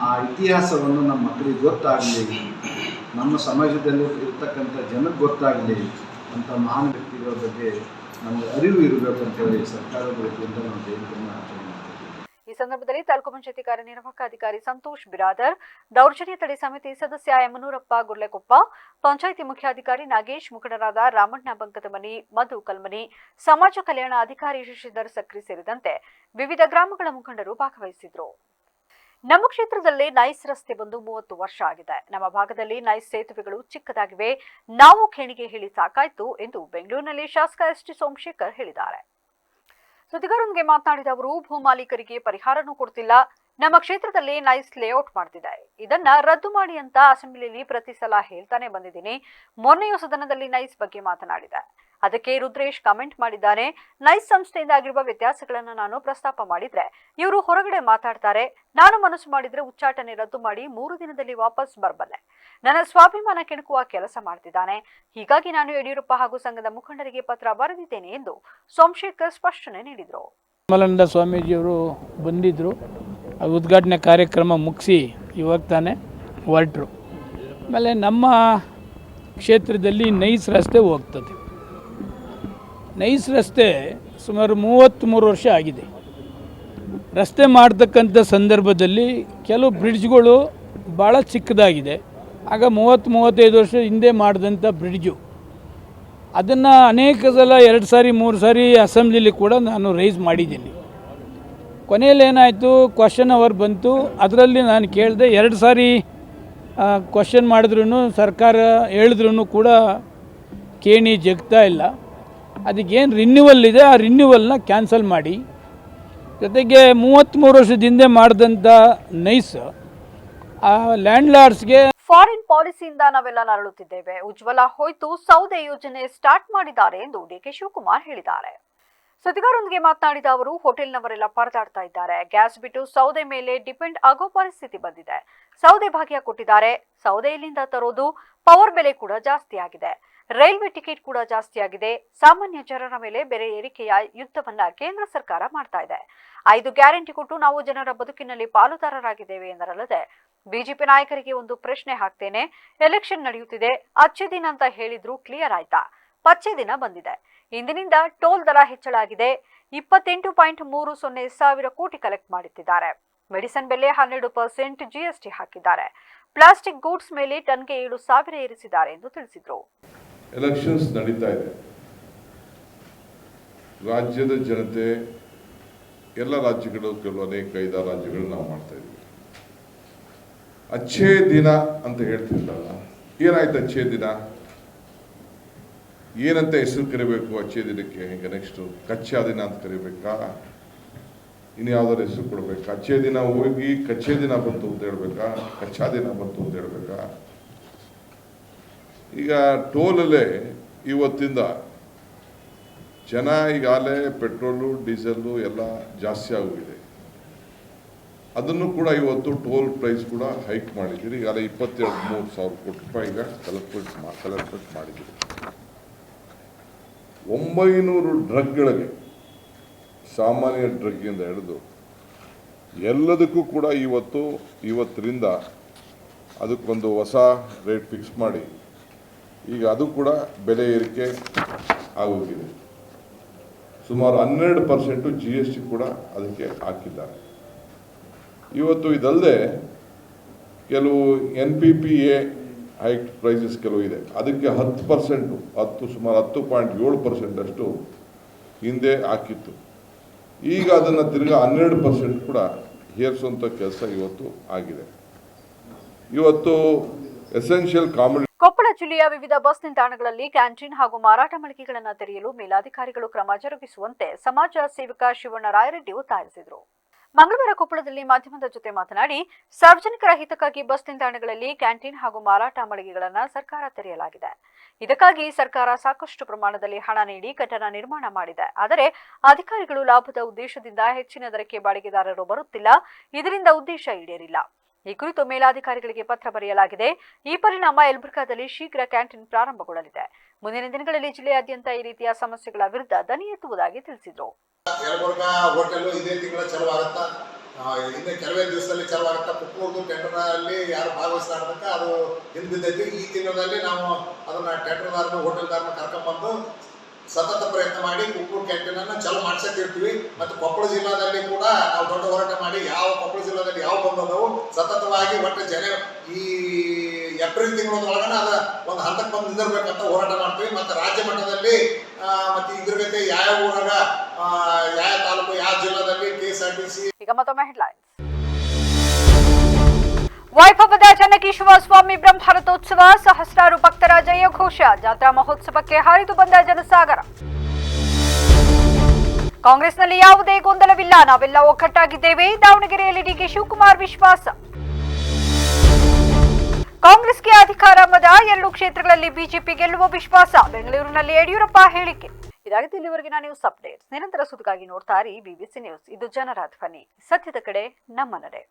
ಆ ಇತಿಹಾಸವನ್ನು ನಮ್ಮ ಮಕ್ಕಳಿಗೆ ಗೊತ್ತಾಗಲಿ, ನಮ್ಮ ಸಮಾಜದಲ್ಲಿ ಇರ್ತಕ್ಕಂಥ ಜನಕ್ಕೆ ಗೊತ್ತಾಗಲಿ ಅಂತ ಮಹಾನ್ ವ್ಯಕ್ತಿಗಳ ಬಗ್ಗೆ ನಮಗೆ ಅರಿವು ಇರಬೇಕಂತೇಳಿ ಸರ್ಕಾರದ ವತಿಯಿಂದ ನಾವು ಜಯಂತಿಯನ್ನು ಆಚರಣೆ ಮಾಡ್ತೀವಿ. ಈ ಸಂದರ್ಭದಲ್ಲಿ ತಾಲೂಕು ಪಂಚಾಯತಿ ಕಾರ್ಯನಿರ್ವಾಹಕ ಅಧಿಕಾರಿ ಸಂತೋಷ್ ಬಿರಾದರ್, ದೌರ್ಜನ್ಯ ತಡೆ ಸಮಿತಿ ಸದಸ್ಯ ಯಮನೂರಪ್ಪ ಗುರ್ಲೆಕೊಪ್ಪ, ಪಂಚಾಯಿತಿ ಮುಖ್ಯಾಧಿಕಾರಿ ನಾಗೇಶ್, ಮುಖಂಡರಾದ ರಾಮಣ್ಣ ಬಂಕದಮನಿ, ಮಧು ಕಲ್ಮನಿ, ಸಮಾಜ ಕಲ್ಯಾಣ ಅಧಿಕಾರಿ ಶಶಿಧರ್ ಸಕ್ರಿ ಸೇರಿದಂತೆ ವಿವಿಧ ಗ್ರಾಮಗಳ ಮುಖಂಡರು ಭಾಗವಹಿಸಿದ್ರು. ನಮ್ಮ ಕ್ಷೇತ್ರದಲ್ಲೇ ನೈಸ್ ರಸ್ತೆ ಬಂದು 30 ವರ್ಷ ಆಗಿದೆ. ನಮ್ಮ ಭಾಗದಲ್ಲಿ ನೈಸ್ ಸೇತುವೆಗಳು ಚಿಕ್ಕದಾಗಿವೆ. ನಾವು ಖೇಣಿಗೆ ಹೇಳಿ ಸಾಕಾಯ್ತು ಎಂದು ಬೆಂಗಳೂರಿನಲ್ಲಿ ಶಾಸಕ ಎಸ್.ಟಿ. ಸೋಮಶೇಖರ್ ಹೇಳಿದ್ದಾರೆ. ಸುದ್ದಿಗಾರರೊಂದಿಗೆ ಮಾತನಾಡಿದ ಅವರು, ಭೂಮಾಲೀಕರಿಗೆ ಪರಿಹಾರನೂ ಕೊಡ್ತಿಲ್ಲ. ನಮ್ಮ ಕ್ಷೇತ್ರದಲ್ಲಿ ನೈಸ್ ಲೇಔಟ್ ಮಾಡ್ತಿದೆ. ಇದನ್ನ ರದ್ದು ಮಾಡಿ ಅಂತ ಅಸೆಂಬ್ಲಿಯಲ್ಲಿ ಪ್ರತಿ ಸಲ ಹೇಳ್ತಾನೆ ಬಂದಿದ್ದೀನಿ. ಮೊನ್ನೆಯೂ ಸದನದಲ್ಲಿ ನೈಸ್ ಬಗ್ಗೆ ಮಾತನಾಡಿದೆ. ಅದಕ್ಕೆ ರುದ್ರೇಶ್ ಕಮೆಂಟ್ ಮಾಡಿದ್ದಾನೆ. ನೈಸ್ ಸಂಸ್ಥೆಯಿಂದ ಆಗಿರುವ ವ್ಯತ್ಯಾಸಗಳನ್ನು ನಾನು ಪ್ರಸ್ತಾಪ ಮಾಡಿದ್ರೆ ಇವರು ಹೊರಗಡೆ ಮಾತಾಡ್ತಾರೆ. ನಾನು ಮನಸ್ಸು ಮಾಡಿದ್ರೆ ಉಚ್ಚಾಟನೆ ರದ್ದು ಮಾಡಿ 3 ದಿನದಲ್ಲಿ ವಾಪಸ್ ಬರಬಲ್ಲೆ. ನನ್ನ ಸ್ವಾಭಿಮಾನ ಕೆಣಕುವ ಕೆಲಸ ಮಾಡ್ತಿದ್ದಾನೆ. ಹೀಗಾಗಿ ನಾನು ಯಡಿಯೂರಪ್ಪ ಹಾಗೂ ಸಂಘದ ಮುಖಂಡರಿಗೆ ಪತ್ರ ಬರೆದಿದ್ದೇನೆ ಎಂದು ಸೋಮಶೇಖರ್ ಸ್ಪಷ್ಟನೆ ನೀಡಿದರು. ಮಲಾನಂದ ಸ್ವಾಮೀಜಿಯವರು ಬಂದಿದ್ದರು. ಉದ್ಘಾಟನೆ ಕಾರ್ಯಕ್ರಮ ಮುಗಿಸಿ ಇವಾಗ ತಾನೇ ಹೊರಟರು. ಆಮೇಲೆ ನಮ್ಮ ಕ್ಷೇತ್ರದಲ್ಲಿ ನೈಸ್ ರಸ್ತೆ ಹೋಗ್ತದೆ. ನೈಸ್ ರಸ್ತೆ ಸುಮಾರು 33 ವರ್ಷ ಆಗಿದೆ. ರಸ್ತೆ ಮಾಡ್ತಕ್ಕಂಥ ಸಂದರ್ಭದಲ್ಲಿ ಕೆಲವು ಬ್ರಿಡ್ಜ್ಗಳು ಭಾಳ ಚಿಕ್ಕದಾಗಿದೆ. ಆಗ 30-35 ವರ್ಷ ಹಿಂದೆ ಮಾಡಿದಂಥ ಬ್ರಿಡ್ಜು, ಅದನ್ನು ಅನೇಕ ಸಲ 2 ಸಾರಿ 3 ಸಾರಿ ಅಸೆಂಬ್ಲಿಲಿ ಕೂಡ ನಾನು ರೈಸ್ ಮಾಡಿದ್ದೀನಿ. ಕೊನೆಯಲ್ಲಿ ಏನಾಯಿತು, ಕ್ವಶನ್ ಅವರ್ ಬಂತು. ಅದರಲ್ಲಿ ನಾನು ಕೇಳಿದೆ, 2 ಸಾರಿ ಕ್ವಶನ್ ಮಾಡಿದ್ರೂ ಸರ್ಕಾರ ಹೇಳಿದ್ರೂ ಕೂಡ ಕೇಣಿ ಜಗ್ತಾ ಇಲ್ಲ. ಅದಕ್ಕೇನು ರಿನ್ಯೂವಲ್ ಇದೆ, ಆ ರಿನ್ಯೂವಲ್ನ ಕ್ಯಾನ್ಸಲ್ ಮಾಡಿ. ಜೊತೆಗೆ 33 ವರ್ಷದ ಹಿಂದೆ ಮಾಡಿದಂಥ ನೈಸ್ ಆ ಲ್ಯಾಂಡ್ ಲಾರ್ಡ್ಸ್ಗೆ ಫಾರಿನ್ ಪಾಲಿಸಿಯಿಂದ ನಾವೆಲ್ಲ ನರಳುತ್ತಿದ್ದೇವೆ. ಉಜ್ವಲ ಹೋಯ್ತು, ಸೌದೆ ಯೋಜನೆ ಸ್ಟಾರ್ಟ್ ಮಾಡಿದ್ದಾರೆ ಎಂದು ಡಿಕೆ ಶಿವಕುಮಾರ್ ಹೇಳಿದ್ದಾರೆ. ಸುದ್ದಿಗಾರರೊಂದಿಗೆ ಮಾತನಾಡಿದ ಅವರು, ಹೋಟೆಲ್ನವರೆಲ್ಲ ಪರದಾಡ್ತಾ ಇದ್ದಾರೆ. ಗ್ಯಾಸ್ ಬಿಟ್ಟು ಸೌದೆ ಮೇಲೆ ಡಿಪೆಂಡ್ ಆಗೋ ಪರಿಸ್ಥಿತಿ ಬಂದಿದೆ. ಸೌದೆ ಭಾಗ್ಯ ಕೊಟ್ಟಿದ್ದಾರೆ. ಸೌದೆ ಎಲ್ಲಿಂದ ತರೋದು? ಪವರ್ ಬೆಲೆ ಕೂಡ ಜಾಸ್ತಿ ಆಗಿದೆ. ರೈಲ್ವೆ ಟಿಕೆಟ್ ಕೂಡ ಜಾಸ್ತಿ ಆಗಿದೆ. ಸಾಮಾನ್ಯ ಜನರ ಮೇಲೆ ಬೆಲೆ ಏರಿಕೆಯ ಯುದ್ಧವನ್ನ ಕೇಂದ್ರ ಸರ್ಕಾರ ಮಾಡ್ತಾ ಇದೆ. 5 ಗ್ಯಾರಂಟಿ ಕೊಟ್ಟು ನಾವು ಜನರ ಬದುಕಿನಲ್ಲಿ ಪಾಲುದಾರರಾಗಿದ್ದೇವೆ ಎಂದರಲ್ಲದೆ, ಬಿಜೆಪಿ ನಾಯಕರಿಗೆ ಒಂದು ಪ್ರಶ್ನೆ ಹಾಕ್ತೇನೆ. ಎಲೆಕ್ಷನ್ ನಡೆಯುತ್ತಿದೆ, ಅಚ್ಚೆ ದಿನ ಅಂತ ಹೇಳಿದ್ರು, ಕ್ಲಿಯರ್ ಆಯ್ತಾ? ಪಚ್ಚೆ ದಿನ ಬಂದಿದೆ. ಇಂದಿನಿಂದ ಟೋಲ್ ದರ ಹೆಚ್ಚಳ ಆಗಿದೆ. 28.30 ಸಾವಿರ ಕೋಟಿ ಕಲೆಕ್ಟ್ ಮಾಡುತ್ತಿದ್ದಾರೆ. ಮೆಡಿಸಿನ್ ಬೆಲೆ 12% GST ಹಾಕಿದ್ದಾರೆ. ಪ್ಲಾಸ್ಟಿಕ್ ಗೂಡ್ಸ್ ಮೇಲೆ ಟನ್ಗೆ 7,000 ಏರಿಸಿದ್ದಾರೆ ಎಂದು ತಿಳಿಸಿದರು. ಎಲೆಕ್ಷನ್ಸ್ ನಡೀತಾ ಇದೆ. ರಾಜ್ಯದ ಜನತೆ, ಎಲ್ಲ ರಾಜ್ಯಗಳು, ಕೆಲವು ಅನೇಕ 5-6 ರಾಜ್ಯಗಳು ನಾವು ಮಾಡ್ತಾ ಇದ್ದೀವಿ. ಅಚ್ಚೇ ದಿನ ಅಂತ ಹೇಳ್ತಿದ್ದಲ್ಲ, ಏನಾಯ್ತು ಅಚ್ಚೇ ದಿನ? ಏನಂತ ಹೆಸರು ಕರಿಬೇಕು ಅಚ್ಚೇ ದಿನಕ್ಕೆ? ಈಗ ನೆಕ್ಸ್ಟು ಕಚ್ಚಾ ದಿನ ಅಂತ ಕರಿಬೇಕಾ? ಇನ್ನು ಯಾವ್ದಾದ್ರು ಹೆಸರು ಕೊಡ್ಬೇಕಾ? ಅಚ್ಚೇ ದಿನ ಹೋಗಿ ಕಚ್ಚೇ ದಿನ ಬಂತು ಅಂತ ಹೇಳ್ಬೇಕಾ? ಕಚ್ಚಾ ದಿನ ಬಂತು ಅಂತ ಹೇಳ್ಬೇಕಾ? ಈಗ ಟೋಲಲ್ಲೇ ಇವತ್ತಿಂದ ಜನ ಈಗಾಗಲೇ ಪೆಟ್ರೋಲು, ಡೀಸೆಲ್ಲು ಎಲ್ಲ ಜಾಸ್ತಿ ಆಗೋಗಿದೆ. ಅದನ್ನು ಕೂಡ ಇವತ್ತು ಟೋಲ್ ಪ್ರೈಸ್ ಕೂಡ ಹೈಕ್ ಮಾಡಿದ್ದೀರಿ. ಈಗಾಗಲೇ 22-23 ಸಾವಿರ ಕೋಟಿ ರೂಪಾಯಿ ಈಗ ಕಲೆಕ್ಟ್ ಮಾಡಿದ್ದೀರಿ. 900 ಡ್ರಗ್ಗಳಿಗೆ, ಸಾಮಾನ್ಯ ಡ್ರಗ್ಗಿಂದ ಹಿಡಿದು ಎಲ್ಲದಕ್ಕೂ ಕೂಡ ಇವತ್ತರಿಂದ ಅದಕ್ಕೊಂದು ಹೊಸ ರೇಟ್ ಫಿಕ್ಸ್ ಮಾಡಿ ಈಗ ಅದು ಕೂಡ ಬೆಲೆ ಏರಿಕೆ ಆಗೋಗಿದೆ. ಸುಮಾರು 12% GST ಕೂಡ ಅದಕ್ಕೆ ಹಾಕಿದ್ದಾರೆ. ಇವತ್ತು ಇದಲ್ಲದೆ ಕೆಲವು NPPA ಹೈಕ್ ಪ್ರೈಸಸ್ ಕೆಲವು ಇದೆ, ಅದಕ್ಕೆ 10% ಸುಮಾರು 10.7% ಅಷ್ಟು ಹಿಂದೆ ಹಾಕಿತ್ತು. ಈಗ ಅದನ್ನು ತಿರ್ಗಾ 12% ಕೂಡ ಏರಿಸುವಂಥ ಕೆಲಸ ಇವತ್ತು ಆಗಿದೆ. ಇವತ್ತು ಎಸೆನ್ಷಿಯಲ್ ಕಾಮೊಡಿಟಿ. ಕೊಪ್ಪಳ ಜಿಲ್ಲೆಯ ವಿವಿಧ ಬಸ್ ನಿಲ್ದಾಣಗಳಲ್ಲಿ ಕ್ಯಾಂಟೀನ್ ಹಾಗೂ ಮಾರಾಟ ಮಳಿಗೆಗಳನ್ನು ತೆರೆಯಲು ಮೇಲಾಧಿಕಾರಿಗಳು ಕ್ರಮ ಜರುಗಿಸುವಂತೆ ಸಮಾಜ ಸೇವಕ ಶಿವಣ್ಣ ರಾಯರೆಡ್ಡಿ ಒತ್ತಾಯಿಸಿದರು. ಮಂಗಳವಾರ ಕೊಪ್ಪಳದಲ್ಲಿ ಮಾಧ್ಯಮದ ಜೊತೆ ಮಾತನಾಡಿ, ಸಾರ್ವಜನಿಕರ ಹಿತಕ್ಕಾಗಿ ಬಸ್ ನಿಲ್ದಾಣಗಳಲ್ಲಿ ಕ್ಯಾಂಟೀನ್ ಹಾಗೂ ಮಾರಾಟ ಮಳಿಗೆಗಳನ್ನು ಸರ್ಕಾರ ತೆರೆಯಲಾಗಿದೆ. ಇದಕ್ಕಾಗಿ ಸರ್ಕಾರ ಸಾಕಷ್ಟು ಪ್ರಮಾಣದಲ್ಲಿ ಹಣ ನೀಡಿ ಕಟ್ಟಡ ನಿರ್ಮಾಣ ಮಾಡಿದೆ. ಆದರೆ ಅಧಿಕಾರಿಗಳು ಲಾಭದ ಉದ್ದೇಶದಿಂದ ಹೆಚ್ಚಿನ ದರಕ್ಕೆ ಬಾಡಿಗೆದಾರರು ಬರುತ್ತಿಲ್ಲ. ಇದರಿಂದ ಉದ್ದೇಶ ಈಡೇರಿಲ್ಲ. ಈ ಕುರಿತು ಮೇಲಾಧಿಕಾರಿಗಳಿಗೆ ಪತ್ರ ಬರೆಯಲಾಗಿದೆ. ಈ ಪರಿಣಾಮ ಯಲಬುರ್ಗಾದಲ್ಲಿ ಶೀಘ್ರ ಕ್ಯಾಂಟೀನ್ ಪ್ರಾರಂಭಗೊಳ್ಳಲಿದೆ. ಮುಂದಿನ ದಿನಗಳಲ್ಲಿ ಜಿಲ್ಲೆಯಾದ್ಯಂತ ಈ ರೀತಿಯ ಸಮಸ್ಯೆಗಳ ವಿರುದ್ಧ ದನಿ ಎತ್ತುವುದಾಗಿ ತಿಳಿಸಿದರು. ಯಲಬುರ್ಗಾ ಹೋಟೆಲ್ ಇದೇ ತಿಂಗಳ ಚಾಲುವಾಗುತ್ತಾ, ಇನ್ನು ಕೆಲವೇ ದಿವಸದಲ್ಲಿ ಚಾಲುವಾಗುತ್ತಾ. ಕುಕ್ಕೂರ್ದು ಟೆಂಡರ್ನಲ್ಲಿ ಯಾರು ಭಾಗವಹಿಸ್ತಾರಂತ ಅದು ಹಿಂದಿದ್ದೈತಿ. ಈ ತಿಂಗಳಲ್ಲಿ ನಾವು ಅದನ್ನ ಟೆಂಡರ್ದಾರನ ಹೋಟೆಲ್ದಾರನ ಕರ್ಕೊಂಡ್ಬಂದು ಸತತ ಪ್ರಯತ್ನ ಮಾಡಿ ಕುಕ್ಕೂರು ಕ್ಯಾಂಟೀನನ್ನು ಚಾಲು ಮಾಡ್ಸಕ್ಕಿರ್ತೀವಿ. ಮತ್ತು ಕೊಪ್ಪಳ ಜಿಲ್ಲಾದಲ್ಲಿ ಕೂಡ ನಾವು ದೊಡ್ಡ ಹೋರಾಟ ಮಾಡಿ ಕೊಪ್ಪಳ ಜಿಲ್ಲಾದಲ್ಲಿ ಯಾವ ಬಂದವು ಸತತವಾಗಿ ಒಟ್ಟು ಈ ಏಪ್ರಿಲ್ ತಿಂಗಳೊಳಗನ ಅದ ಒಂದು ಹಂತಕ್ಕೆ ಬಂದು ನಿಂದಿರ್ಬೇಕಂತ ಹೋರಾಟ ಮಾಡ್ತೀವಿ. ಮತ್ತು ರಾಜ್ಯ ಮಟ್ಟದಲ್ಲಿ ಮತ್ತು ಇದ್ರ ಜೊತೆ ಯಾವ ಊರಾಗ ಯಾವ ತಾಲೂಕು ಯಾವ ಜಿಲ್ಲಾದಲ್ಲಿ KSRTC. ಈಗ ಮತ್ತೊಮ್ಮೆ ಹೆಡ್ಲೈನ್ಸ್. ವೈಭವದ ಚನ್ನಕೇಶವ ಸ್ವಾಮಿ ಬ್ರಹ್ಮರಥೋತ್ಸವ, ಸಹಸ್ರಾರು ಭಕ್ತರ ಜಯಘೋಷ, ಜಾತ್ರಾ ಮಹೋತ್ಸವಕ್ಕೆ ಹರಿದು ಬಂದ ಜನಸಾಗರ. ಕಾಂಗ್ರೆಸ್ನಲ್ಲಿ ಯಾವುದೇ ಗೊಂದಲವಿಲ್ಲ, ನಾವೆಲ್ಲ ಒಗ್ಗಟ್ಟಾಗಿದ್ದೇವೆ, ದಾವಣಗೆರೆಯಲ್ಲಿ DK ಶಿವಕುಮಾರ್ ವಿಶ್ವಾಸ. ಕಾಂಗ್ರೆಸ್ಗೆ ಅಧಿಕಾರ ಮದ, 2 ಕ್ಷೇತ್ರಗಳಲ್ಲಿ ಬಿಜೆಪಿ ಗೆಲ್ಲುವ ವಿಶ್ವಾಸ, ಬೆಂಗಳೂರಿನಲ್ಲಿ ಯಡಿಯೂರಪ್ಪ ಹೇಳಿಕೆ. ಇದಾಗಿತ್ತು ಇಲ್ಲಿವರೆಗಿನ ನ್ಯೂಸ್ ಅಪ್ಡೇಟ್ಸ್. ನಿರಂತರ ಸುದ್ದಿಗಾಗಿ ನೋಡ್ತಾ ಇರಿ BBC ನ್ಯೂಸ್. ಇದು ಜನರ ಧ್ವನಿ, ಸತ್ಯದ ಕಡೆ ನಮ್ಮ ನಡೆ.